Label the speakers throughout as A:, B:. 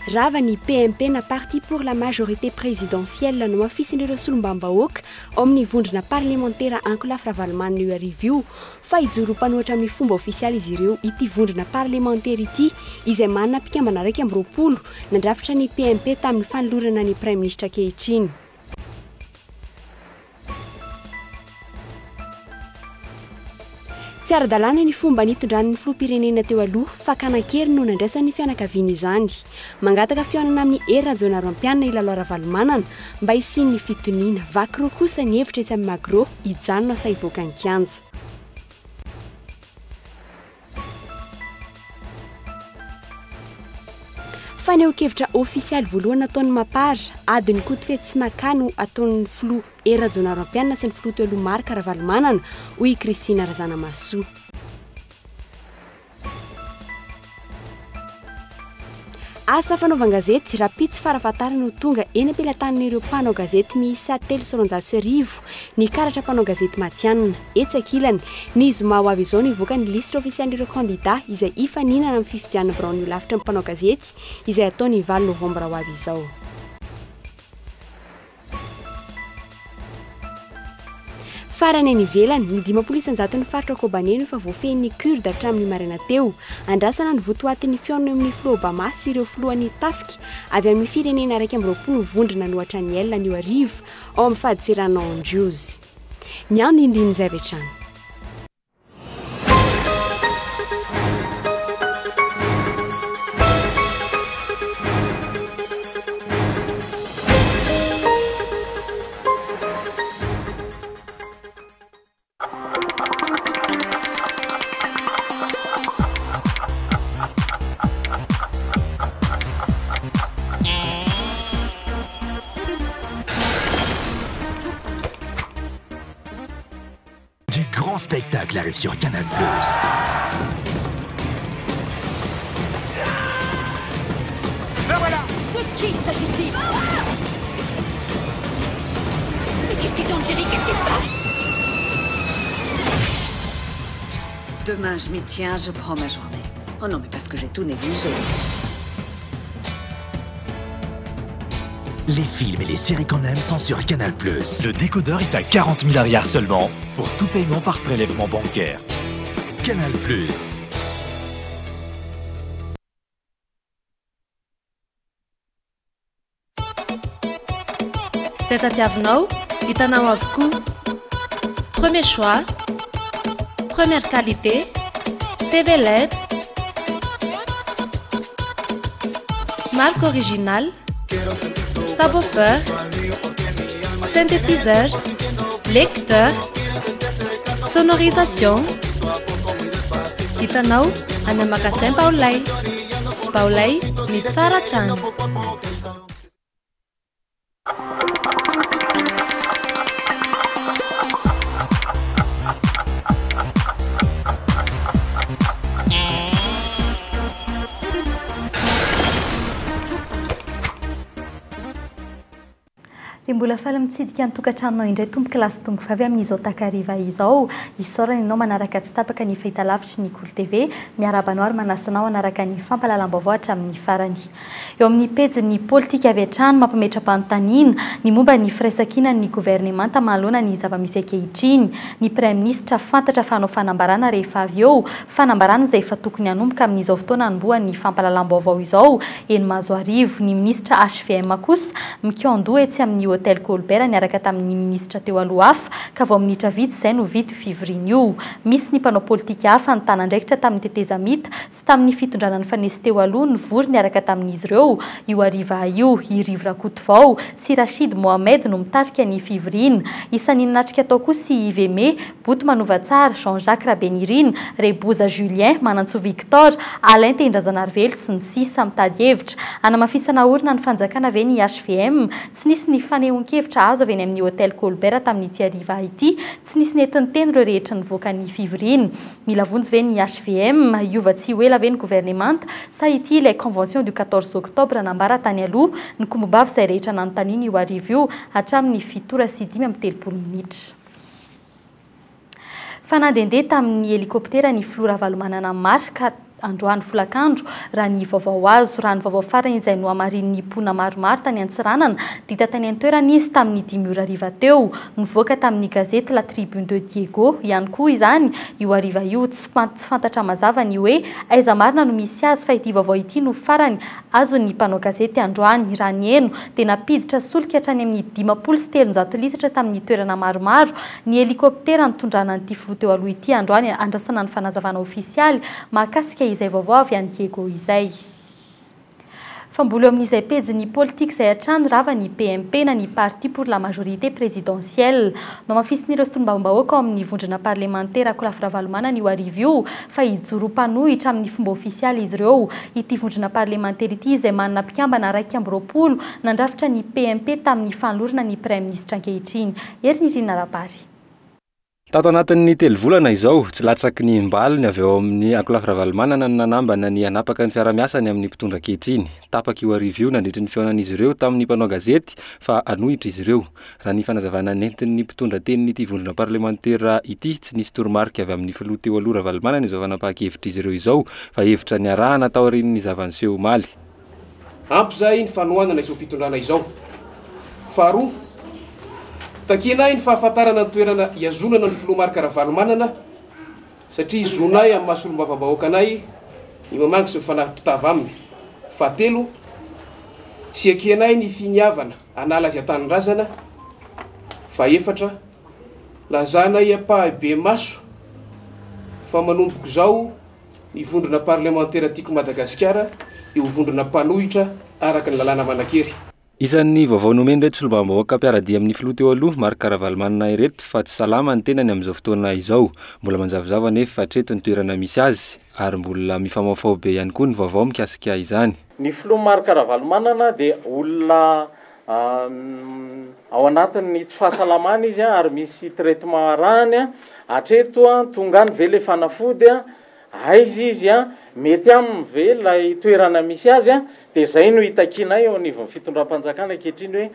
A: Ravani PMP na parti pour la majorité présidentielle no afisin'ireo solombam-bahoaka ao amin'ny vondrona parlementaire Ankolafy Ravalomanana io arivo io fa hijoro mpanoatra amin'ny fomba ofisialy izy ireo ity vondrona parlementaire ity izay manana mpikambana 20 nandrafitra ny PMP tamin'ny fanolorana ny Prime Ministre ankehitriny. Tsy ara-dalàna ny fomba nitondran'ny filoham-pirenena teo aloha fa kanan-kery no nandraisan'ny fianakaviana izany. Mangataka fihaonana amin'ny hery rajoanaro-ampianina Ilalao Ravalomanana mba hisian'ny fitoniana. Vaky roa kosa ny hevitra etsy amin'ny Magro hijanona sa hivoaka ny kianja. Fa neo-kevitra ofisialy voalohany nataon'ny Mapara adiny Kotifety sy Maka no ataon'ny filoha hery rajoanaro-ampianina sy ny filoha teo aloha Marc Ravalomanana hoy Kristina Razanamasoa. Asa fanaovan-gazety rapitsy farafatarana no tonga eny am-pelatanan'ireo mpanao gazety miisa 390 ny karatra mpanao gazety matianina. Etsy ankilany ny zoma ho avy izao nivoaka ny lisitra ofisial'ireo kandida izay hifaninana amin'ny fifidianana Brown io lavitra ny mpanao gazety izay ataony 9 Novambra ho avy izao. Farany any ivelany ny 10% ny faritra Kobaneno efa voafehin'ny Kurde hatramin'ny maraina teo. Andrasana ny votoatin'ny fihaonana amin'ny filoha Obama sy ireo filohan'ny tafika avy amin'ny firenena 20 vondrona nohatra ny L anio arivo ao amin'ny fahadiserana Andrews. Ny andindiny izay rehetrany.
B: Spectacle arrive sur Canal+.
C: Le voilà!
D: De qui s'agit-il? Mais qu'est-ce qu'ils ont, Jerry? Qu'est-ce qui se passe? Demain, je m'y tiens, je prends ma journée. Oh non, mais parce que j'ai tout négligé.
B: Les films et les séries qu'on aime sont sur Canal+.
E: Le décodeur est à 40 000 arrières seulement pour tout paiement par prélèvement bancaire.
B: Canal+.
F: C'est à Tiavenau, Itanao avokoa. Premier choix, première qualité, TV LED, marque originale, subwoofer, synthétiseur, lecteur, sonorisation. Hitanao any amin'ny magasin Baolay. Baolay ny tsara trano.
G: Mbola faly mitsidika ny tokantranonao indray tomboka lasy tomboka fa avy amin'izao takariva izao isaorana ianao manaraka tsy tapaka ny fahitalavitry ny Golo TV miarabanao ary manasanao anaraka ny fampahalalam-baovao hatramin'ny farany. Eo amin'ny pejy politika avy hatrany mampametra-panontaniana ny momba ny firaisakinan'ny gouvernemanta manoloana ny zava-misy ankehitriny. Ny Prime Ministre fantatra fa hanao fanambarana rehefa avy eo, fanambarana izay efa tokony hanomboka amin'izao fotoana anombohan'ny fampahalalam-baovao izao eny Mazoarivo. Ny Ministra HVM kosa mikiandoha etsy amin'ny Hôtel Colbert niaraka tamin'ny ministra teo aloha hafa ka vao minitra vitsy izay no vity fivoriny io. Misy ny mpanao politika hafa nitana andraikitra tamin'ny Teteza Mita sy tamin'ny fitondrana ny fanesy teo aloha nivory niaraka tamin'izy ireo. Io ariva io Irivo Rakotovao sy Rachid Mohamed no mitarika ny fivoriny. Isan'ny natrika atao koa sy Iveme, Boto Manovatsara, Jean-Jacques Rabenirine, Reboza Julien, Manantso Victor, Alain Tendrazanarivelo sy ny sisa mitady hevitra. Anamafisana orina ny fanjakana ve ny HVM, tsy nisy ny fanehoan-kevitra azo avy eny amin'ny Hôtel Colbert tamin'ity ariva ity, tsy nisy netiny teny ireo rehetra nivoaka ny fivoriny. Mila vonjy ve ny HVM iova tsy ho ela ve ny gouvernemanta sa ity ilay convention du 14 octobre nambara tany aloha ny kombabavy izay rehetra nanontaniana io arivo io hatramin'ny 7:30 minitra. Fanandendeha tamin'ny helikoptera ny filoha Ravalomanana Marc androany folakandro raha ny vaovao azo raha ny vaovao farany izay no hamarin'ny mpona maromaro tany Antsiranana dita tany an-toerana izy tamin'ny 10:00 teo nivoaka tamin'ny gazety La Tribune de Diego ihany koa izany io hariva io tsy fantatra mazava ny hoe aiza marina no misy azy fa ity vaovao ity no farany azon'ny mpanao gazety androany raha ny eno dia napiditra solika hatrany amin'ny 503 litatra tamin'ny toerana maromaro ny helikoptera nitondrana an'ity filoha teo aloha ity androany andrasana ny fanazavana ofisialy mahakasika izay vaovao avy any Diego izay. Famboly eo amin'izay pejy ny politique izay hatrany rava ny PMP na ny parti pour la majorité présidentielle no mafisin'ireo solombavam-bahoaka ao amin'ny vondrona parlementaire Akolafy Ravalomana io hariva io fa hijoro-panohitra amin'ny fomba ofisialy izy ireo ity vondrona parlementaire ity izay manana mpikambana 220 nandrafitra ny PMP tamin'ny fanolorana ny prime ministre ankehitriny. Ery ny Rina Rabary.
H: Tato anatin'ny 3 volana izao tsy latsaky ny mbaliny avy eo amin'ny Akolafy Ravalomanana nanambana ny anapaka ny fiara-miasany amin'ny mpitondra ankehitriny. Tapaka io hariva io nandritra ny fiaonan'izy ireo tamin'ny mpanao gazety fa anohitra izy ireo. Raha ny fanazavana nentin'ny mpitondra tenin'ity vondrona parlementaire ity tsy nisy toromarika avy amin'ny filoha teo aloha Ravalomanana izao fanapahakevitra izy ireo izao fa hevitra ny arahana tao aorian'ny zavanseho omaly.
I: Ampy zay ny fanohanana izao fitondrana izao. Faharoa takina ny fahafantarana ny toerana iazonana ny filoha Marc Ravalomanana satria zonay amin'ny mahasolombavam-bahoaka anay ny mamangy sy mifanapitava aminy. Fahatelo tsy ekenay ny finiavana anala azy atanin-drazana. Faefatra lazanay ampahabe maso fa manomboko zao ny vondrona parlementaire tiako Madagasikara io vondrona mpanohitra araka ny lalàna manan-kery.
H: Isan'ny vaovao nomeny reto solombavam-bahoaka mpiaradia amin'ny filoha teo aloha Marc Ravalomanana ireto fa tsy salama ny tenany amin'izao fotoana izao. Mbola manjavozava nefa hatreto ny toerana misy azy ary mbola mifamaofao be ihany koa ny vaovao mikasika izany.
J: Ny filoha Marc Ravalomanana dia olona ao anatin'ny tsy fahasalamana izy ary misy traitement arahany hatreto tonga ny ve le fanafody aizy izy mety aminy ve lay toerana misy azy dia zay no hitakinay eo anivon'ny fitondram-panjakana ankehitriny hoe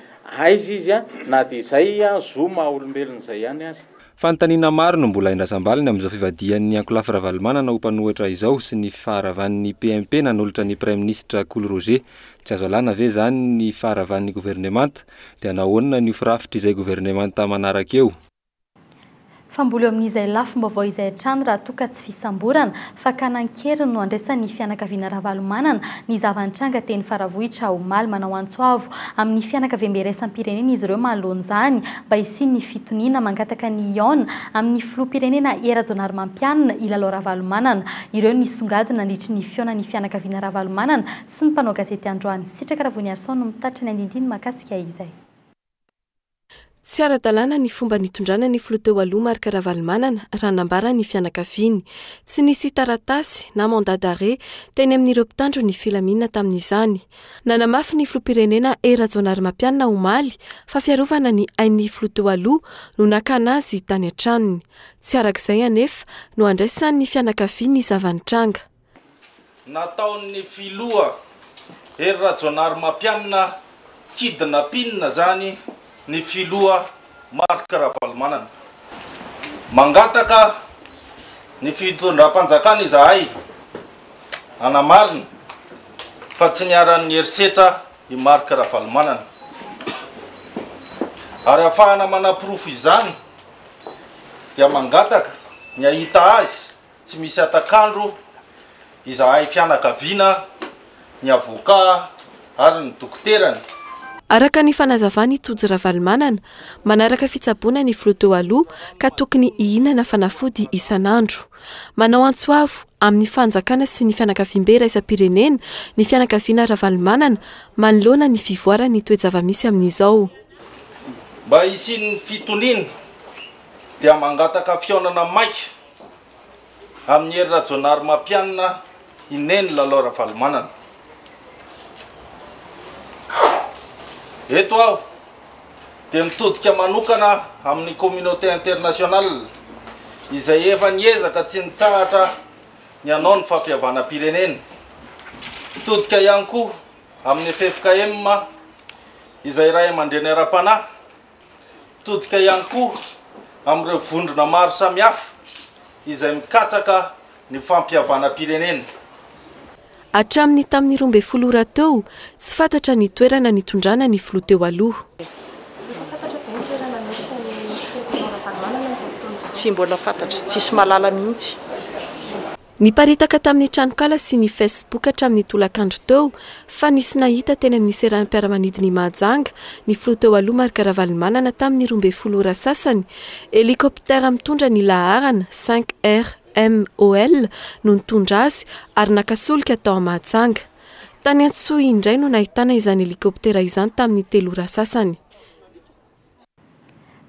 J: aizy izy na dia zay zo maha-olombelona zay ihany azy.
H: Fanontaniana maro no mbola indrasambaliny amin'izao fivadian'ny Akolafy Ravalomanana ho mpanohitra izao sy ny faharavan'ny PMP nanolotra ny Prime Ministre Cool Roger. Tsy azo alana ve zany ny faharavan'ny gouvernemanta dia nahoana ny firafitra izay gouvernemanta manaraka eo.
G: Famboly eo amin'izay lafim-baovao izay hatrany raha toka tsy fisamborana fa kanan-keriny no andraisan'ny fianakaviana Ravalomanana ny zavan-tranga teny Faravohitra omaly manao antsoavo amin'ny fianakaviam-be raisam-pirenena izy ireo manoloana izany mba hisiany ny fitoniana mangataka ny iona amin'ny filoha-pirenena Erajonary Mampianina Ilalao Ravalomanana. Ireo nisongadina nandritry ny fiaonan'ny fianakaviana Ravalomanana sy ny mpanao gazety androany Sitraka Ravoniarson no mitatra ny andindiny makasika izay.
K: Tsy ara-dalàna ny fomba nitondrana ny filoha teo aloha Marc Ravalomanana raha nambara ny fianakaviany. Tsy nisy taratasy na mandat d'arrêt teny amin'ireo mpitandro ny filaminana tamin'izany. Nanamafy ny filoha-pirenena Erajonary Mampianina omaly fa fiarovana ny ain'ny filoha teo aloha no nakana azy tany an-tranony. Tsy arak'izay anefa no andraisan'ny fianakaviany zavan-tranga.
L: Nataon'ny filoha Erajonary Mampianina kidnapinina zany ny filoha Marc Ravalomanana. Mangataka ny fitondram-panjakana izahay anamarina fa tsy niaran'ny herisetra i Marc Ravalomanana. Ary ahafahana manaporofo izany dia mangataka ny ahita azy tsy misy atakandro izahay fianakaviana, ny avoka ary ny dokoterany.
K: Araka ny fanazavany Tody Ravalomanana, manaraka fitsaboana ny filoha teo aloha ka tokony hihinana fanafody isan'andro. Manao antsoavo amin'ny fanjakana sy ny fianakaviam-be raisam-pirenena ny fianakaviana Ravalomanana manoloana ny fivoarany toe-java-misy amin'izao.
L: Mba hisian'ny fitoniana dia mangataka fiaonana maika amin'ny Erajonary Mampianina ineny Ilalao Ravalomanana. Eto aho dia mitodika manokana amin'ny communauté internationale izay efa niezaka tsy nitsahatra ny anao ny fampihavana-pirenena. Mitodika ihany koa amin'ny FFKM izay ray aman-dreny ara-panahy. Mitodika ihany koa amin'ireo vondrona maro samihafa izay mikatsaka ny fampihavana-pirenena.
K: hatramin'ny tamin'ny 12 teo tsy fantatra ny toerana nitondrana ny filoha teo aloha.
M: Tsy mbola fantatra, tsisy malala mihitsy.
K: Niparitaka tamin'ny tranokala sy ny Facebook hatramin'ny tolakandro teo fa nisy nahita teny amin'ny seranam-piaramanidiny Mahajanga ny filoha teo aloha Marc Ravalomanana tamin'ny 12 ora sasany. Helikoptera mitondra ny laharana 5RMOL no nitondra azy ary nakasolika tao Mahajanga. Tany Antsoa indray no nahitana izany helikoptera izany tamin'ny 3 ora sasany.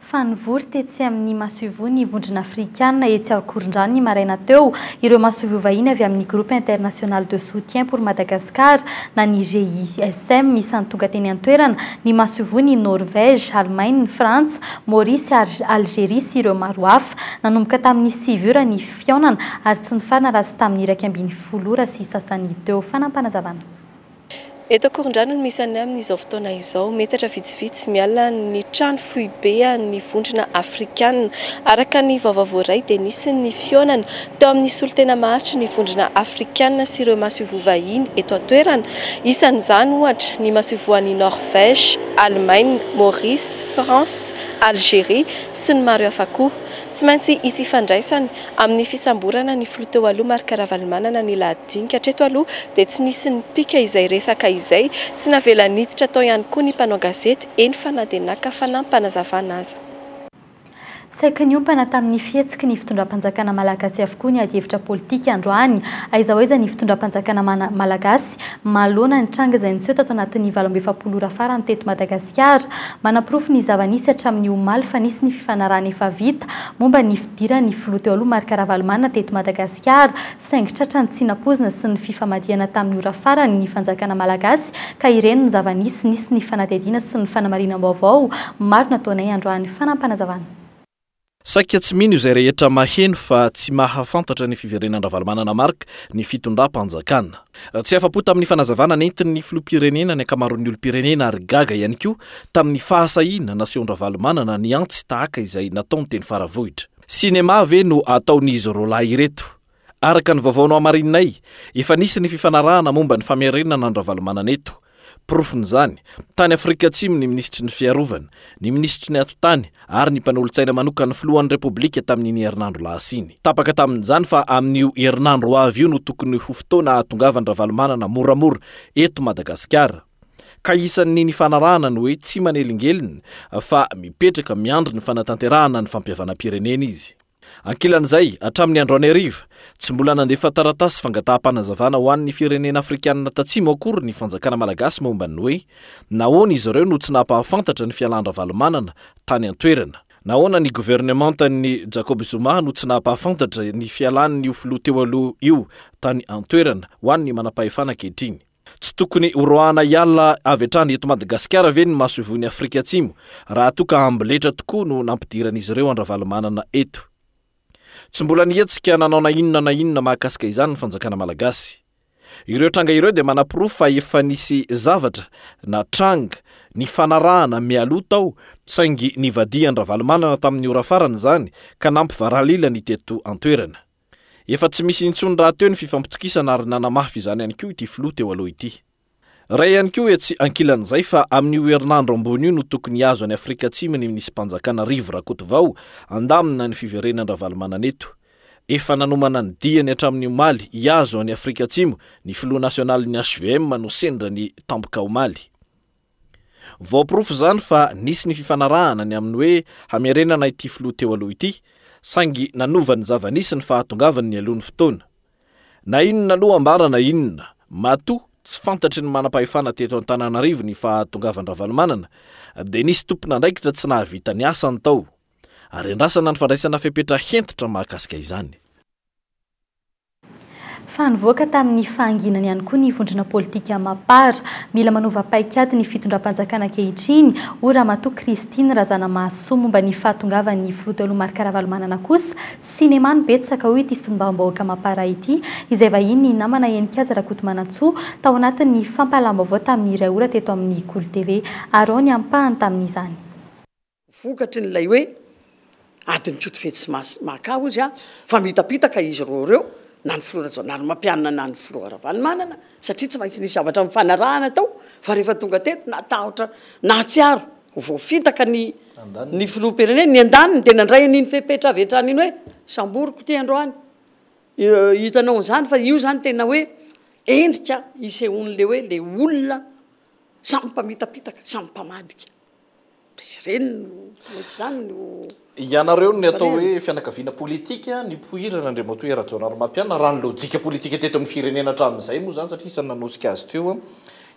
G: Fanivory tetsy amin'ny Masovo ny vondrona afrikana etsy Akorondrano ny maraina teo ireo Masovo vahiny avy amin'ny groupe international de soutien pour Madagascar na ny GISM isany tonga teny an-toerana ny Masovo ny Norvège, Allemagne, ny France, Maurice, Algérie sy ireo maro hafa nanomboka tamin'ny 6 ora ny fiaonana ary tsy nifarana raha sy tamin'ny 1.10 ora sy sasany teo fanampanazavana.
K: Eto Akorondrano no misy any amin'izao fotoana izao metatra vitsivitsy miala ny trano foibe ny vondrona afrikana araka ny vaovao voaray dia nisy ny fiaonana teo amin'ny solotena maharitra ny vondrona afrikana sy ireo Masovo vahiny eto an-toerana isan'izany ohatra ny Masovo any Norvège, Allemagne, Maurice, France, Algérie sy ny maro hafa koa. Tsy maintsy isy fandraisany amin'ny fisamborana ny filoha teo aloha Marc Ravalomanana ny lahadinika hatreto aloha dia tsy nisy ny pika izay resaka izay tsy navela niditra tao ihany koa ny mpanao gazety eny fanadenaka fanampanazavana azy.
G: Saika niompana tamin'ny fihetsiky ny fitondram-panjakana malagasy avokoa ny adihevitra politika androany aiza oaiza ny fitondram-panjakana malagasy malona ny tranga izay niseho tato anatin'ny 27 ora farany teto Madagasikara manaprofo ny zava-nisy hatramin'ny omaly fa nisy ny fifanarahana efa vita momba ny fidira ny filoha teo aloha Marc Ravalomanana teto Madagasikara saingy tratrany tsinapozina sy ny fifamadihana tamin'ny ora farany ny fanjakana malagasy ka ireny ny zava-nisy nisy ny fanadihadiana sy ny fanamarinam-baovao maro nataonay androany fanampanazavana.
N: Saika tsy mino izay rehetra maheno fa tsy mahafantatra ny fiverenana Ravalomanana Marc ny fitondram-panjakana. Tsy afa-po tamin'ny fanazavana nentin'ny filoham-pirenena ny ankamaroan'ny olom-pirenena ary gaga ihany koa tamin'ny fahasahiana naseho Ravalomanana ny antsy tahaka izay nataony teny faravohitra. Sinema ve no ataon'izy roalahy ireto. Araka ny vaovaonao amarinay, efa nisy ny fifanarahana momba ny famerenana ny Ravalomanana eto. Profon'izany, tany Afrika Atsimo ny ministry ny fiarovana, ny ministry ny atotany ary ny mpanolo-tsaina manokana filohan'ny repoblika tamin'ny herinandro lahasiny. Tapaka tamin'izany fa amin'io herinandro avy io no tokony ho fotoana ahatongavan'ny Ravalomanana moramora eto Madagasikara. Ka isan'ny nifanarahana no hoe tsy manelingeliny fa mipetraka miandry ny fanatanterahana ny fampiavanam-pirenena izy. Ankilan'izay hatramin'ny androany hariva tsy mbola nandefa taratasy fangataham-panazavana ho an'ny firenena afrikanina tatsimo akory ny fanjakana malagasy momba ny hoe nahoana izy ireo no tsy nampahafantatra ny fialan'ny Ravalomanana tany an-toerana. Nahoana ny gouvernementan'ny Jacob Zuma no tsy nampahafantatra ny fialan'ny filoha teo aloha io tany an-toerana ho an'ny manam-pahefana ankehitriny. Tsy tokony horohana hiala avy hatrany eto Madagasikara ve ny Masovony Afrika Atsimo raha toka ambiletra tokoa no nampidiran'izy ireo an Ravalomanana eto. Tsy mbola nihetsika nanao na inona mahakasika izany ny fanjakana malagasy. Ireo tranga ireo dia manaprofo fa efa nisy zavatra na tranga ny fanarahana mialoha tao saingy nivadihan'ny Ravalomanana tamin'ny ora farany izany ka nampivaralila ny teto an-toerana. Efa tsy misy intsony raha teo ny fifampitokisana ary nanamafy izany ihany koa ity filoha teo aloha ity. Ray ihany koa tsy ankilan'izay fa amin'io herinandro ambony io no tokony azo any Afrika Atsimo ny ministry mpanjakana Rivo Rakotovao andamina ny fiverenan'ny Ravalomanana eto. Efa nanomana ny diany hatramin'ny omaly iazo any Afrika Atsimo ny filoha nasionaly ny HVM no sendra ny tampoka omaly. Voaprofo zany fa nisy ny fifanarahana ny amin'ny hoe hamerenana ity filoha teo aloha ity saingy nanova ny zava-nisy ny fahatongavany ny alohan'ny fotoana. Na inona aloha ambara na inona mato tsy fantatry ny manam-pahefana teto Antananarivo ny fahatongavan'ny Ravalomanana dia nisy tompona andraikitra tsy nahavita ny asany tao ary andrasana ny fandraisana fepetra hentitra mahakasika izany.
G: Fa nivoaka tamin'ny fahanginany ihany koa ny vondrona politika mapara mila manova paikady ny fitondram-panjakana ankehitriny ora mato Christine Razanamahasoa momba ny fahatongavan'ny filoha teo aloha Marc Ravalomanana kosa sinema no betsaka hoe ity fitondram-bahoaka mapara ity izay vahiny ny namana Henikazy Rakotomanantsoa tao anatin'ny fampalam-baovao tamin'ny iray ora teto amin'ny Golo TV ary ny ampahany tamin'izany.
M: Vokatry n'ilay hoe adiny koto fetsy maka izy fa mitapitaka izy roa ireo na ny filorazonary mampianina na ny filoaravalmanana satria tsy maintsy nisy zavatra mifanarahana tao fa rehefa tonga teto natahotra nahatsiaro voafitaka ny filoam-pirenena ny andaniny dia nandray an'iny fepetra avetrany iny hoe samboriko ty androany hitanao an'izany fa io zany tena hoe endrika isehoan'le hoe le olona samy mpamitapitaka samy mpamadika reny tsy maintsy zany no
N: ianareo ny atao hoe fianakaviana politika ny pohirana andriamatoera Jonary Mampiana raha ny lojika politika teto amin'ny firenena hatramin'izay moa zany satria isany nanosika azy teo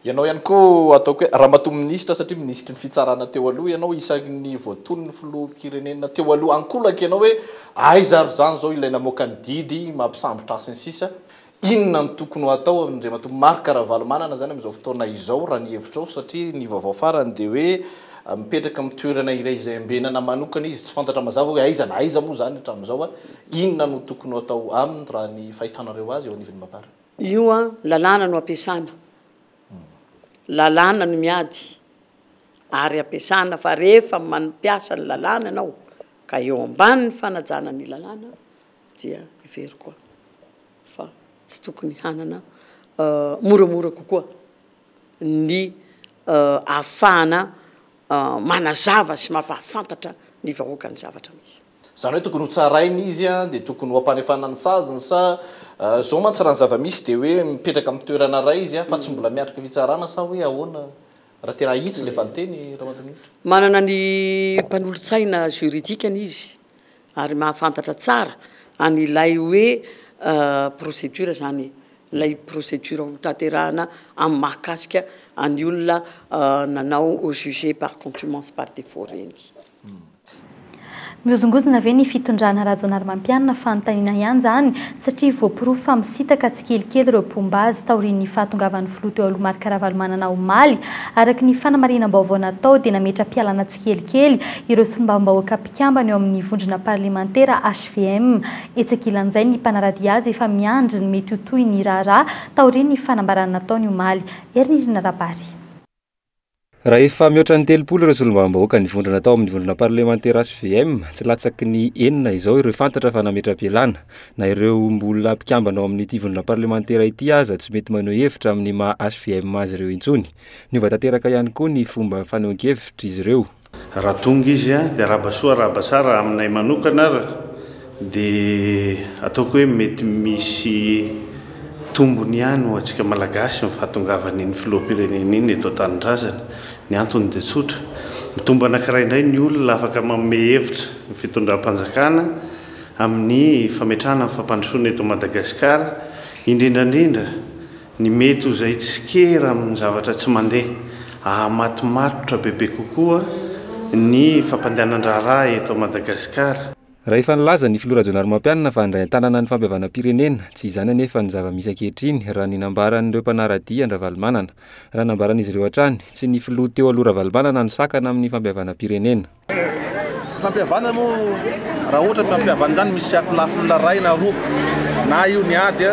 N: ianao ihany koa ataoko hoe ramatoa minisitra satria ministry ny fitsarana teo aloha ianao isaky voatonony filoham-pirenena teo aloha ankolaka ianao hoe aiza ary zany zao ilaina moka ny didy mampisambotra asy ny sisa inona ny tokony ho atao amin'andriamatoa Marc Ravalomanana zany amin'izao fotoana izao raha ny hevitrao satria ny vaovao farany dia hoe mipetraka amin'ny toerana iray izay ambenana manokana izy tsy fantatra mazava hoe aiza na aiza moa zany hatramin'izao inona no tokony ho atao aminy raha ny fahitanareo azy eo anivon'ny mapara
M: io lalàna no ampiasana lalàna no miady ary ampiasana fa rehefa mampiasa ny lalàna anao ka eo ambany ny fanajana ny lalàna dia ivery koa fa tsy tokony hanana moramora kokoa ny ahafahana manazava sy mampahafantatra ny vahoaka ny zavatra misy
N: zany hoe tokony ho tsarainy izy dia tokony ho ampanefana ny saziny sa zao mantsy raha ny zava-misy dia hoe mipetraka amin'ny toerana ray izy fa tsy mbola miatrika fitsarana sa hoe ahoana raha tena hitsy le fanteny ramatoaministra
M: manana ny mpanolotsaina juridikany izy ary mahafantatra tsara an'ilay hoe procédure zany lay procédure ho tanterahana amin'ny mahakasika any olona nanao au jugé par contumace par défaut reny
G: miozongozona ve ny fitondrana raha Jonary Mampiana fanontaniana ihany zany satria voapirofo fa misitaka tsikelikely ireo mpombazy taorian'ny fahatongavan'ny filoha teo aloha Marc Ravalomanana omaly araky ny fanamarinam-baovao natao dia nametra-pialana tsikelikely ireo solombavambahoaka mpikambana eo amin'ny vondrona parlementera HVM etsakilan'izay ny mpanarady azy efa miandry ny mety ho toy ny raharaha taorian'ny fanambarana nataony omaly erinirina rabary
H: raha efa mihoatra ny 30 ireo solombavambahoaka ny vondrona tao amin'ny vondrona parlementaire HVM tsy latsaky ny enina izao ireo fantatra fa nametra-pialana na ireo mbola mpikambana ao amin'ity vondrona parlementaire ity aza tsy mety maneho hevitra amin'ny maha HVM azy ireo intsony niova tanteraka ihany koa ny fomba fanehoan-kevitra izy ireo
O: raha tonga izy dia rahabasoa rahaba-tsara aminay manokana dia ataoko hoe mety misy tombony ihany ho antsika malagasy ny fahatongavany ny filoham-pirenena iny eto an-tanindrazana ny antony dia tsotra mitombo anankiray indray ny olona afaka manome hevitra ny fitondram-panjakana amin'ny fametrahana ny fampandrosoana eto Madagasikara indrindrandrindra ny mety ho izay tsy kera amin'ny zavatra tsy mandeha ahamatomatotra bebe kokoa ny fampandehanan-draharaha eto Madagasikara
H: raha efa nilaza ny filoha Jonary Mampiana fa handray an-tanana ny fampihavana-pirenena tsy izany anefa ny zava-misy ankehitriny raha ny nambaran'ireo mpanaradia Ravalomanana raha nambaran'izy ireo hatrany tsy ny filoha teo aloha Ravalomanana no sakana amin'ny fampihavana-pirenena
P: fampihavana moa raha ohatra ny fampihavana zany misy akolafona ray na roa na io niady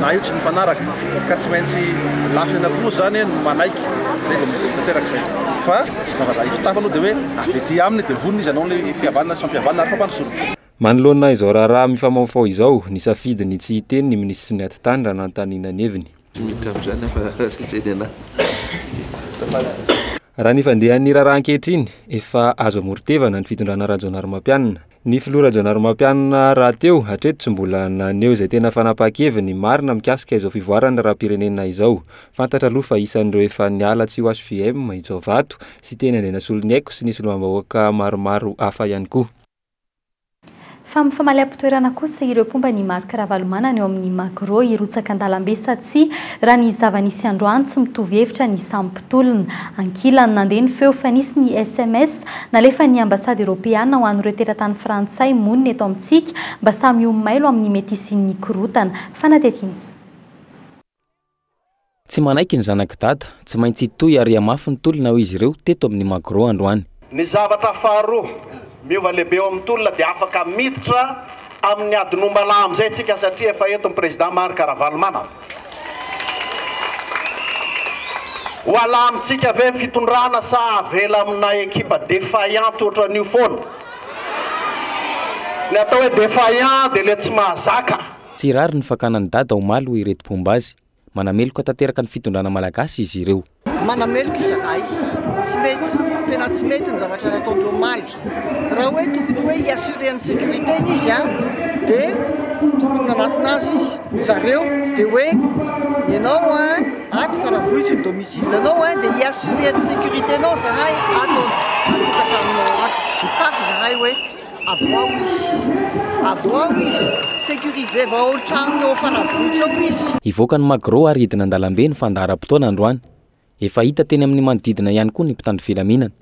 P: na io tsy nifanaraka ka tsy maintsy lafina koa zany no manaiky zay vao tanteraka zay fa zavatra ifitapa aloha dia hoe avety aminy dia vonona izy anao le fihavana sy fampihavana ary fampandrosoana
H: manoloana izao raharaha mifamaofao izao ny safidy ny tsy hiteny ny ministry ny atitany raha nanontaniana ny heviny
Q: miditra amin'izany fa saseny ana
H: raha ny fandehan'ny raharaha ankehitriny efa azo amoritevana ny fitondrana raha Jonary Mampiana ny filoha Jonary Mampiana raha teo hatreto tsy mbola naneo izay tena fanapahan-keviny marina mikasika izao fivoarana raha-pirenena izao fantatra aloha fa isan'ireo efa niala tsy ho HVM izao vato sy teny andraina solony haiko sy ny solombavambahoaka maromaro hafa ihany koa
G: fa mifamaly am-pitoerana kosa ireo pomba ny Marc Ravalomanana eo amin'ny Macro irotsaka an-dalambe satsy raha ny zava-nisy androany tsy mitovy hevitra ny samy-pitolona ankilany nandeha ny feo fa nisy ny SMS nalefa ny ambasady eropeana ho an'ireo teratany frantsay monina eto amintsika mba samy omailo amin'ny mety isian'ny korotana fanatetiany
R: tsy manaiky ny zanaky dada tsy maintsy toy ary amafy ny tolona ho izy ireo teto amin'ny Macro androany
S: ny zavatra faharoa miova lehibe eo amin'ny tolona dia afaka miditra amin'ny adinombalà amin'izay tsika satria efa eto ny président Marc Ravalomanana ho alamintsika ve fitondrana sa avela amina ekipa défaillante ohatran'io foana ny atao hoe défaillant dia le tsy mahazaka
R: tsy rary ny fakanany dada omaly ho iretim-pomba azy manameloka tanteraka ny fitondrana malagasy izy ireo
T: manameloka izahay tsy mety tena tsy mety ny zavatra nataondreo maly raha hoe tokony hoe iassurer ny sécurité izy a dia tokony nanatinazy izy zareo dia hoe ianao a ato faravohitsy ny domicile anao a dia iassurer ny sécurité nao zahay ato atokatraminao ato mitaky zahay hoe avoao izy sécurisé vaoltragnonao faravohitsy ao izy
R: ivoaka ny magro ary hidina an-dalambe ny fandaharam-potoana androany efa hita teny amin'ny manodidina ihany koa ny mpitandro filaminana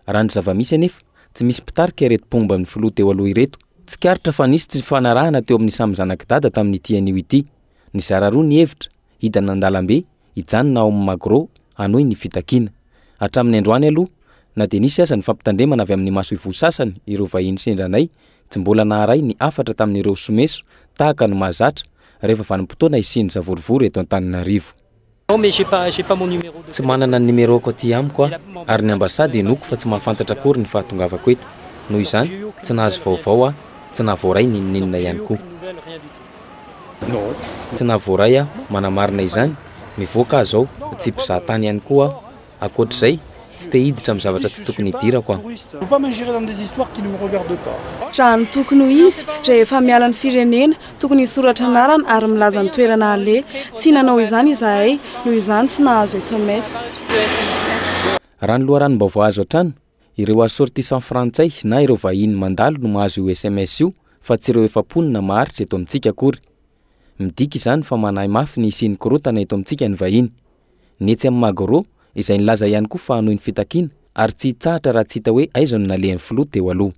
R: raha ny zava-misy anefa tsy misy mpitarika ireto-pomba amin'ny filoha teo aloha ireto tsy karitra fa nisy tsy fanarahana teo amin'ny samy zanak-dada tamin'ity anio ity ny zara roa ny hevitra hidana an-dalambe hijanona ao amin'ny magro anoy ny fitakiana hatramin'ny androany aloha na dia nisy aza ny fampitandremana avy amin'ny maso ivo sasany ireo vahiny sendranay tsy mbola naharay ny afatra tamin'ireo someso tahaka ny mahazatra rehefa vanim-potoana isiny zavorivory eto Antananarivo tsy manana ny numéro-ko aty amiko ary ny ambasady enoko fa tsy mahafantatra akory ny fahatongavako eto noho izany tsy nahazo vaovao tsy nahavoaray ninninina ihany koa tsy nahavoaray manamarina izany mivoaka azy ao tsy mpizahatany ihany koa akoatr'izay tsy te hiditra amin'ny zavatra tsy tokony hidirako
F: raha ny tokony ho izy rehefa miala ny firenena tokony hisoratra anarana ary milaza ny toerana ale tsy nanao izany izahay noho izany tsy nahazo SMS
R: raha ny loharanom-baovao azo hatrany ireo assortissant frantsay na ireo vahiny mandalo no mahazo io SMS io fa tsy ireo efa-ponina maharitra eto amintsika akory midika izany fa manahy mafy ny isiany korotana eto amintsika ny vahiny netsy amin'ny magro izay nilaza ihany koa fa hanohy ny fitakiana ary tsy hitsahatra raha tsy hita hoe aiza no nalehan'ny filoha teo aloha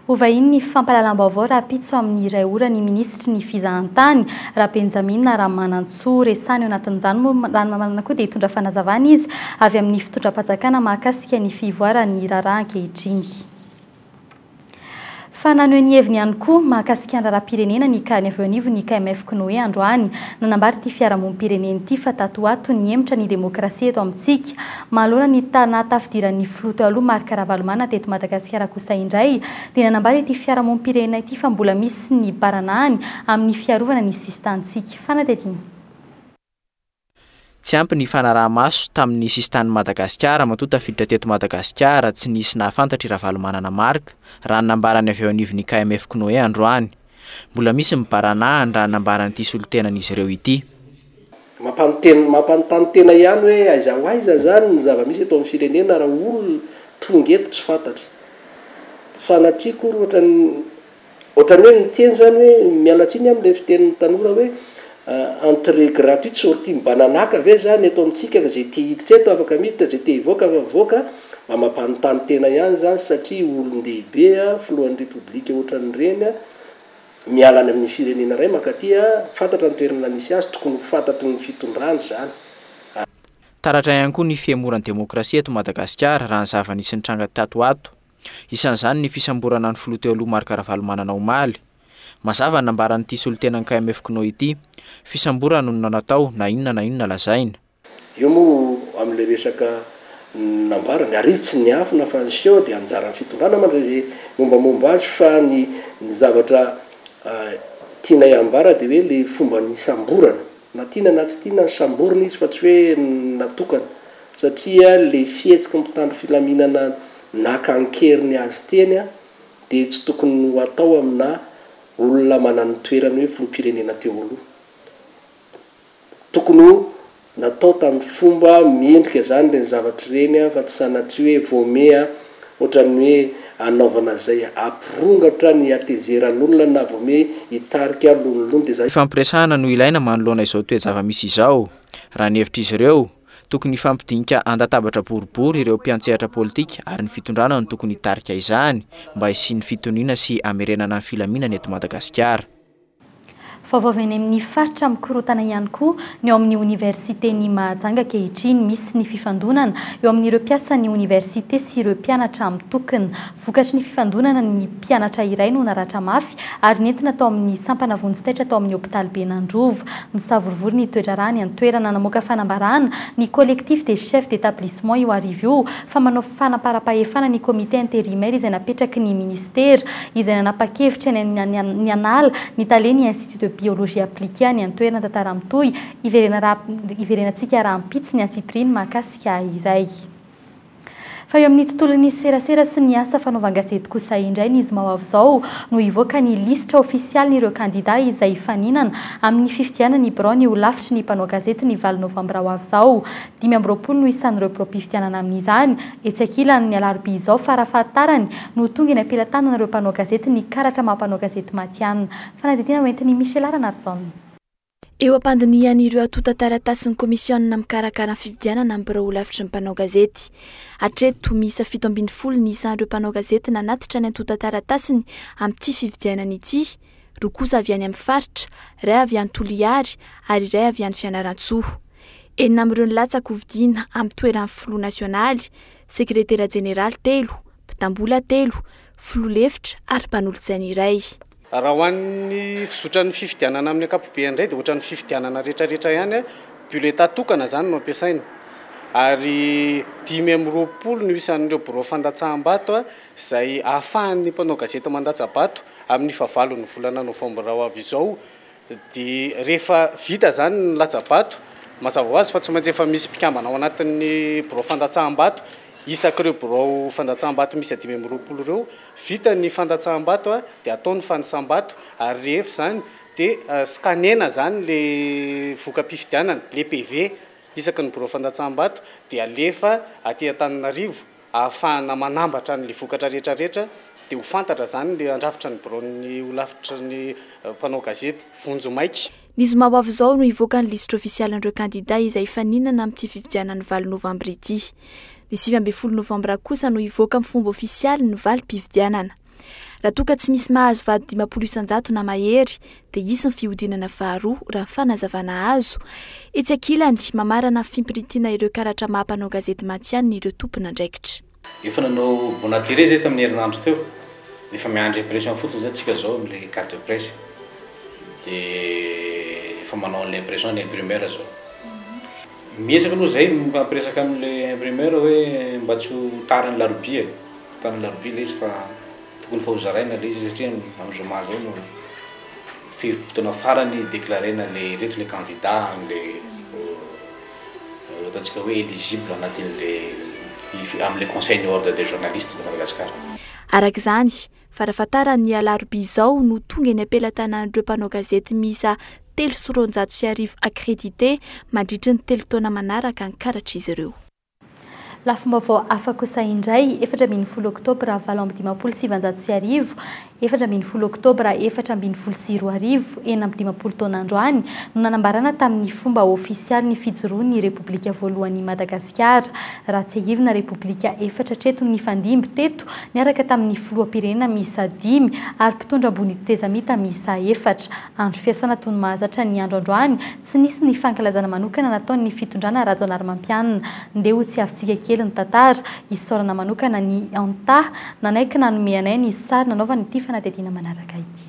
G: hovahiny ny fampalalam-baovao raha pitso amin'ny iray ora ny ministry ny fizahantany raha Benjamin Ramanantsoa resany eo anatin'izany raha koa dia hitondra fanazavana izy avy amin'ny fitondram-panjakana mahakasika ny fivoarany raharaha ankehitriny fa nanoe ny heviny ihany koa mahakasika ny raharaham-pirenena ny kany avy eo anivo ny KMF Knoe androany nanambary ity fiarahamonim-pirenena ity fa tatoato ny hemitra ny demokrasia eto amintsika mahalona ny tafidiran'ny filoha teo aloha Marc Ravalomanana teto Madagasikara kosa indray dia nanambary ity fiarahamonim-pirenena ity fa mbola misy ny baranahany amin'ny fiarovana ny sistantsika fanadetiny
U: tsy ampy ny fanaraha-maso tamin'ny sistany Madagasikara matoa tafiditra teto Madagasikara tsy nisy nahafantatra Ravalomanana Marc raha nambarany avy eo anivon'ny KMF Knoe androany mbola misy mibaranahy raha nambarany ity solotenan'izy ireo ity
S: mampanontany tena ihany hoe aiza zany ny zava-misy eto amin'ny firenena raha olona tonga eto tsy fantatra sanatriako ohatrany hoe niteny zany hoe mialatsiny amin'ilay fitenin'ny tanora hoe entrée gratuite sortie mibananaka ve zany eto amintsika zay te hiditra eto afaka miditra zay te hivoaka avoaka mba mampanontany tena ihany zany satria olon-dehibe filohan'ny republika ohatran'ireny mialany amin'ny firenena ray makaty fantatra ny toerana nisy azy tokony fantatry ny fitondrany zany
U: taratra ihany koa ny fiamoran'ny demokrasia eto Madagasikara raha ny zava-nisy nitranga tatoato isan'izany ny fisamborana ny filoha teo aloha Marc Ravalomanana omaly mazava nambaran'ity solotenan'ny KMF Knoe ity fisamborana no nanatao na inona lazaina
S: io moa amin'ilay resaka nambarany ary izy tsy niafina fa ny seo dia anjaran'ny fitondrana mandray mombamomba azy fa ny zavatra tiana iambara dia hoe le fomba ny samborana na tiana na tsy tiana ny samborana izy fa tsy hoe natokana satria le fihetsika mpitandro filaminana nakankeriny azy teny dia tsy tokony ho atao amina olona manany toerany hoe filoham-pirenena teo aloha tokony natao tamin'ny fomba miendrika zany le zavatra ireny fa tsy sanatry hoe voamea ohatrany hoe anaovana zay ampirongatra ny atezeran'olona na voame hitarika lonolony dia zay
U: fampiresahana no ilaina manoloana izao toe-java-misy izao raha ny hevitra izy ireo tokony fampidinika andatabatra boribory ireo mpiantsehatra politika ary ny fitondrana no tokony hitarika izany mba hisiany fitoniana sy amerenana ny filaminana eto Madagasikara
G: Faovavy any amin'ny faritra mikorotana ihany koa ny eo amin'ny université ny Mahajanga ankehitriny misy ny fifandonana eo amin'ireo mpiasan'ny université sy ireo mpianatra mitokana. Vokatry ny fifandonana ny mpianatra iray no naratra mafy ary nentina tao amin'ny sampana vonjitaitra tao amin'ny hôpitaly Benandrova. Misavorivory ny toedrarah ny antoerana namoaka fanambarana ny collectif des chefs d'établissement io arivo io fa manao fanaparam-pahefana ny comité intérimaire izay napetraky ny ministera izay nanapa-kevitra ny anala ny taleny institut de biologie appliquée ny antoerana tantara mitoy iverenantsika raha mpitso ny antsipriny mahakasika izay. Fa eo amin'ny tontolon'ny serasera sy ny asa fanaovan-gazety kosa indray ny izy mahoavy izao no hivoaka ny listra ofisialy n'ireo kandida izay faninana amin'ny fifidianana ny birao ny ho lavitry ny mpanao gazety ny 8 novambra ho avy izao. 5 no isan'ireo mpifidianana amin'izany etsy ankilany ny alarobia izao fa raha fahatarany no tonga ny ampelantanana ireo mpanao gazety ny karatra maha-mpanao gazety matianina. Fanadidina hoentin'ny Michel Aranardzon.
A: Eo ampandinian'ireo atota taratasy ny komisiona mikarakara fividianana amin'ny birao ho lavitry ny mpanao gazety. Hatreto miisa 7 ny isan'ireo mpanao gazety nanatitra ny atota taratasiny amin'ity fividianana ity. Roa kosa avy any amin'ny faritra, iray avy any Toliary ary iray avy any Fianarantsoa. Enina amin'ireo nilatsaka ho vidiana amin'ny toeran'ny filoha nasionaly, sekretera jeneraly 3, mpitambola 3, filoha lefitra ary mpanolo-tsaina iray.
V: Raha ho an'ny fizotran'ny fifidianana amin'ny ankapobeny indray dia ohatran'ny fifidianana rehetrarehetra ihany bulletin tokana zany no ampiasaina. Ary 520 no isan'ireo birao fandatsaham-bato izay ahafahan'ny mpanao gazety mandatsa-bato amin'ny fahavalon'ny volana novambra ho avy izao. Dia rehefa vita zany ny latsa-bato, mazava ho azy fa tsy maintsy efa misy mpikambana ao anatin'ny birao fandatsaham-bato. Isak'ireo birao fandatsaham-bato misy 520 ireo, vita ny fandatsaham-bato dia ataony fanisam-bato ary rehefa zany dia skanena zany le voka-pifidianana, le PV isaky ny birao fandatsaham-bato dia alefa aty Antananarivo ahafahana manambatra ny vokatra rehetrarehetra dia ho fantatra zany le andrafitra ny birao ny ho lavitra ny mpanao gazety vonjo maiky.
A: Ny zoma ho avy izao no hivoaka ny lisitra ofisialin'ireo kandida izay faninana amin'ity fividianana 9 novambra ity. Ny 20 novambra kosa no hivoaka amin'ny fomba ofisialy ny valim-pividianana. Raha toa ka tsy misy mahazo vady 50 isan-jato na mahery dia hisy ny fihodinana faharoa raha fanazavana azo. Etsy ankilany mamarana fimpiritiana ireo karatra maha-mpanao gazety matianina ireo tompona andraikitra.
W: Efa nanao bonatiré zay tamin'ny herinandro teo. Efa miandry impression fotsiny zay tsika zao amin'ilay carte de presse. Dia efa manao an'ilay impression ny imprimeur zao. Miezaka aloha zay mampiresaka amin'ilay imprimeur hoe mba tsy ho tariny larobia. Tariny larobia ilay izy fa tokony fa ho zaraina ilay izy satria amin'ny zoma zao no fotoana farany déclarena le reto le candidat ataontsika hoe éligible amin'ilay conseil ny ordre des journalistes de Madagascar.
A: Araka izany, farafatarany alarobia izao no tonga ny ampelantanan'ireo mpanao gazety miisa 350 accrédité mandritra ny 3 taona manaraka ny karatra izy ireo.
G: Lafim-baovao hafa kosa indray 4 oktobra 750 4 oktobra 420 9 taona androany no nanambarana tamin'ny fomba ofisialy ny fijoroan'ny Repoblika voalohany Madagasikara. Raha tsy ahivina Repoblika 4 treto ny fandimby teto niaraka tamin'ny filoham-pirenena miisa 5 ary mpitondra ambony tezamita miisa 4. Andro fiasana toy ny mahazatra ny andro androany tsy nisy ny fankalazana manokana nataon'ny fitondrana Rajaonarymampianina. Ndeo tsy avintsika kely ny tantara isaorana manokana ny anta nanaiky nanome anay ny sary nanaovany ity fanadidina manaraka ity.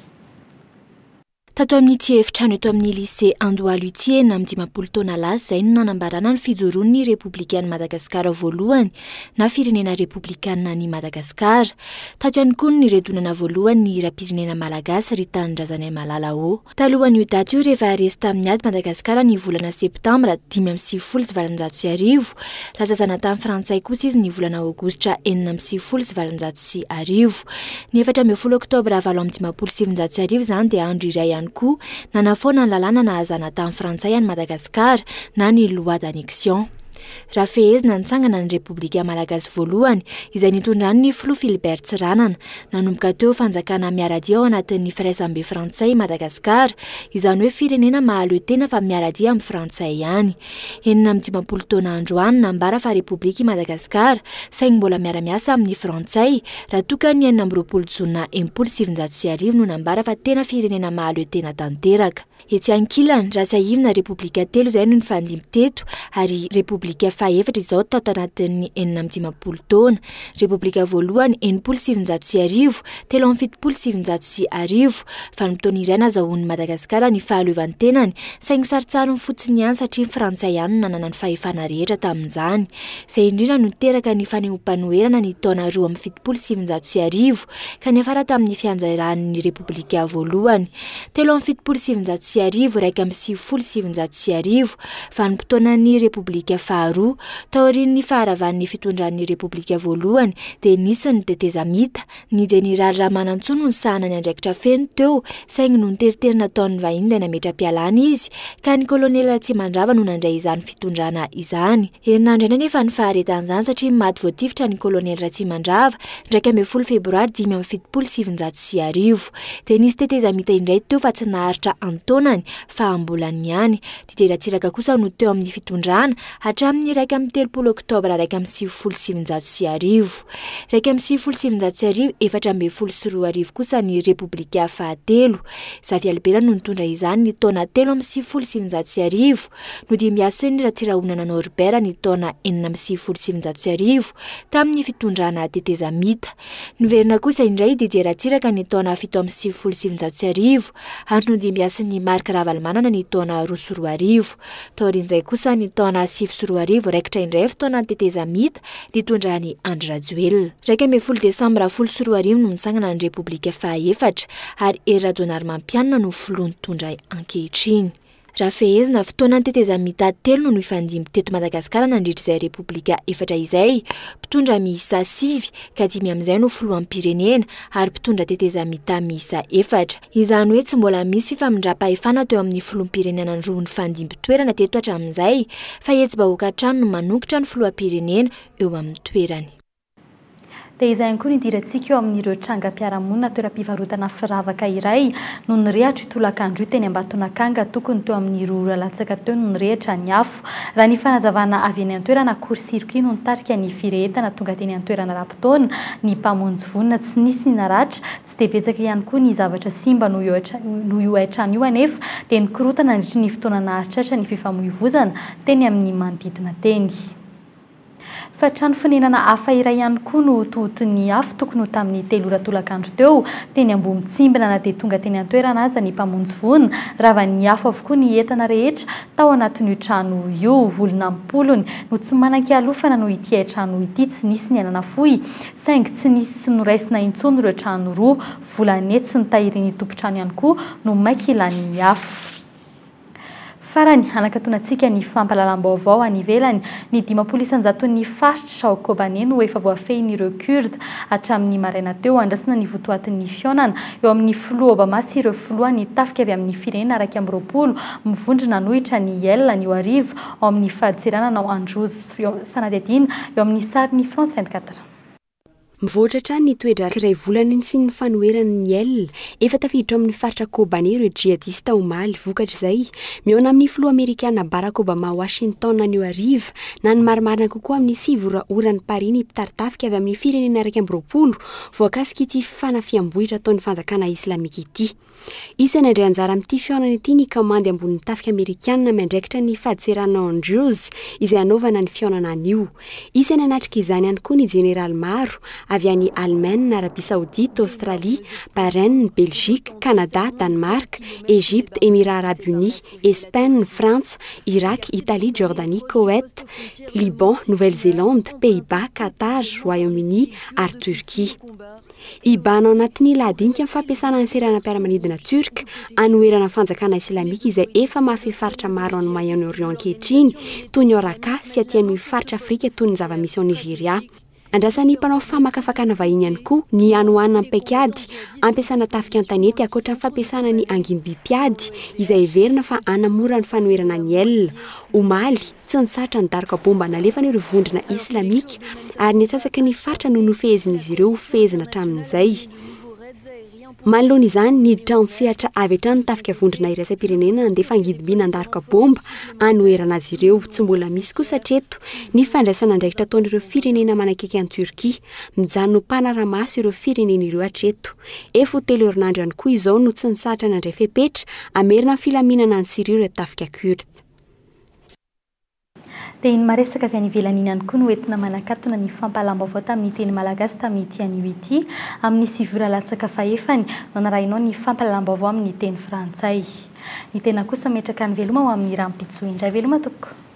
A: Tato amin'ity efitrano eto amin'ny lycée Andohalo ity amin'ny 50 taona lasa izay no nanambarana ny fijoroan'ny Repoblikan'ny Madagasikara voalohany na firenena Repoblikanina ny Madagasikara. Tato ihany koa ny redonana voalohany ny hira-pirenena malagasy Ritandrazanay Malalao. Talohan'io daty io rehefa resy tamin'ny ady Madagasikara ny volana septambra 5 lazazana tamin'ny frantsay kosa izy ny volana aogositra 5 ny 14 oktobra 7 zany dia andro iray ihany koa nanafoana ny lalàna nahazana tamin'ny frantsay any Madagasikara na ny loi d'annexion. raha fehezina nitsangana ny repoblika malagasy voalohany izay nitondrany ny filoha Philibert Tsiranana nanomboka teo fanjakana miaradia ao anatin'ny firaisambe frantsay Madagasikara izany hoe firenena mahaloe tena fa miaradia amin'ny frantsay ihany. 17 taona androany nambara fa repoblika Madagasikara saingy mbola miara-miasa amin'ny frantsay raha toka ny 20 jona 1709 no nambara fa tena firenena mahaloe tena tanteraka. Etsy ankilany raha tsy ahivina repoblika telo izay no nifandimby teto ary repoblika fahaefatra izao tao tanatin'ny 17 taona. Repoblika voalohany 1709 telo amin'ny 1709 fa ny taona iray nazahoan'ny Madagasikara ny fahaleovan'ny tenany saingy saritsariny fotsiny ihany satria ny frantsay ihany no nanana ny fahefana rehetra tamin'izany. Izay indrindra no niteraka ny fanehoam-panoherana ny taona 2 amin'ny 1709 ka niafara tamin'ny fianjarahan'ny repoblika voalohany. Telo amin'ny 1709 raika amin'ny 1709 fa ny mpotoanan'ny repoblika faharoa taorian'ny faharavan'ny fitondran'ny repoblika voalohany dia nisy ny teteza mita ny Jeneral Ramanantsoa no sahana ny andraikitra feno teo saingy no niteriterina taon'ny vahiny ilay nametra-pialana izy ka ny kolonely Ratsimandrava no nandray izany fitondrana izany. Herinandro eny nefa ny faharetan'izany satria maty voatifitra ny kolonely Ratsimandrava ndraika 10 febroary 1709 dia nisy teteza mita indray teo fa tsy naharitra antaonany fa ambolany ihany. Didier Ratsiraka kosa no teo amin'ny fitondrana hatramin'ny 30 oktobra 1709 1709 412 kosa ny repoblika fahatelo. Xavier Albera no nitondra izany ny taona 3 amin'ny 1709 no dimbiasin'ny Ratsirahonana Norbert ny taona 4 amin'ny 1709 tamin'ny fitondrana teteza mita. Noverina kosa indray Didier Ratsiraka ny taona 7 amin'ny 1709 ary no dimbiasin'ny Marc Ravalomanana ny taona 2 taorin'izay kosa ny taona 7 raikitra indray fotoana teteza mita nitondrany Andry Rajoelina. 10 desambra 10 no mitsangana ny repoblika fahaefatra ary Hery Rajaonarimampianina no filoha nitondra ankehitriny. Raha fehezina fotoana teteza mita telo no ifandimby teto Madagasikara nandritra izay repoblika efatra izay, mpitondra miisa 5 ka 5 amin'izay no filohampirenena ary mpitondra teteza mita miisa 4. Izany hoe tsy mbola misy fifamindram-pahefana teo amin'ny filoham-pirenena roa nifandimby toerana teto hatramin'izay fa etsy-bahoaka hatrany no manokotra ny filoham-pirenena eo amin'ny toerany.
G: Dia izay ihany koa ny dirantsika eo amin'ireo trangam-piarahamonina toeram-pivarotana firavaka iray no nirehatra itolakandro teny Ambatonakanga tokony teo amin'ny roa latsaka teo no nirehatra ny afo. Raha ny fanazavana avy eny an-toerana court-circuit no nitarika ny firehetana tonga teny an-toerana rapotona ny mpamonjy vonina tsy nisy ny naratra tsy dia betsaka ihany koa ny zavatra simba no io hatrany io anefa dia nikorotana nandritra ny fotoana naharitratra ny fifamoivoizana teny amin'ny manodidina teny. Fa trano fonenana hafa iray ihany koa no tohotiny afo tokony ho tamin'ny 3 ratolakandro teo teny ambony tsimbina na dia tonga teny an-toerana aza ny mpamonjy vonina raha ny afo avokoa ny entana rehetra tao anatin'io trano io. Olona mpolony no tsy manan-kialofana no ity trano ity tsy nisy ny anana fohy saingy tsy nisy noraisina intsony ireo trano roa volanety sy nitahirin'ny tompo-trano ihany koa no maiky ilan'ny afo. Farany hanakatonantsika ny fampalalam-baovao any ivelany ny 500 ny faritra Sao Kobané no efa voafehin'ireo Kurde hatramin'ny maraina teo andrasana ny votoatin'ny fionana eo amin'ny filoha Obama sy ireo filoha ny tafika avy amin'ny firenena 20 mivondrona nohitra ny Yel ny Arivo ao amin'ny fahaditsiranana ao Andrews fanadihadiana eo amin'ny sarin'ny France 24.
C: Mivoatra ny toedra iray volana sy ny fanoherany Yel efa tafiditra amin'ny faritra Kobané ireo jihadista omaly vokatra izay miona amin'ny filoha Amerikana Barack Obama Washington ny Arivo na ny marimarina kokoa amin'ny 7 orany Paris ny mpitartafika avy amin'ny firenena 20 voakasika ity fanafiam-bohitra ataon'ny fanjakana islamika ity. Isany indray anjara amin'ity fionana ity ny kamandy ambonin'ny tafika Amerikana miandraikitra ny fahadiserana Andrews izay anaovana ny fionana anio. Isany anatrika izany ihany koa ny General maro avy any Allemagne, Arabie Saoudite, Australie, Bahreïn, Belgique, Canada, Danemark, Égypte, Émirats Arabes Unis, Espagne, France, Irak, Italie, Jordanie, Koweït, Liban, Nouvelle-Zélande, Pays-Bas, Qatar, Royaume-Uni ary Turquie. Ibana anatin'ny lahadinika amin'ny fampiasana ny seranam-piaramanidina Turka anoherana fanjakana islamika izay efa mahafefaritra maro any Moyen-Orient ankehitriny toy ny Oraka sy aty amin'ny faritra Afrika toy ny zava-misy ao Nigeria. andrasan'ny mpanao famakafakana vahiny ihany koa ny anohanina mipaikady ampiasana tafika an-tanety akoatra ny fampiasana ny anginy bipiady izay everina fa anamora ny fanoerana ny elona omaly tsy nysatra ny daroka bomba nalefana ireo vondrona islamika ary ny atsasaky ny faritra no nofehezin'izy ireo fehezina hatramin'izay manoloana izany niditra ansehatra avy hatrany tafika vondrona iraisam-pirenena nandefa angidimby nandaroka bomba anoerana azy ireo tsy mbola misy kosa hatreto ny fandraisana andraikitra ataon'ireo firenena manakaiky any Turkia mijanona mpanaramaso ireo firenena ireo hatreto efo telo herinandro ihany koa izao no tsy nisahatra nandray fepetra amerina ny filaminana ny Syria ireo tafika Kurde.
G: Dia iny maresaka avy any ivelany ihany koa no entina manakatona ny fampahalam-baovao tamin'ny teny malagasy tamin'ity anio ity amin'ny sivy latsaka fahefany no narahinao ny fampahalam-baovao amin'ny teny frantsay. Ny tena kosa metraka ny veloma ho amin'ny rampitso indray veloma toko.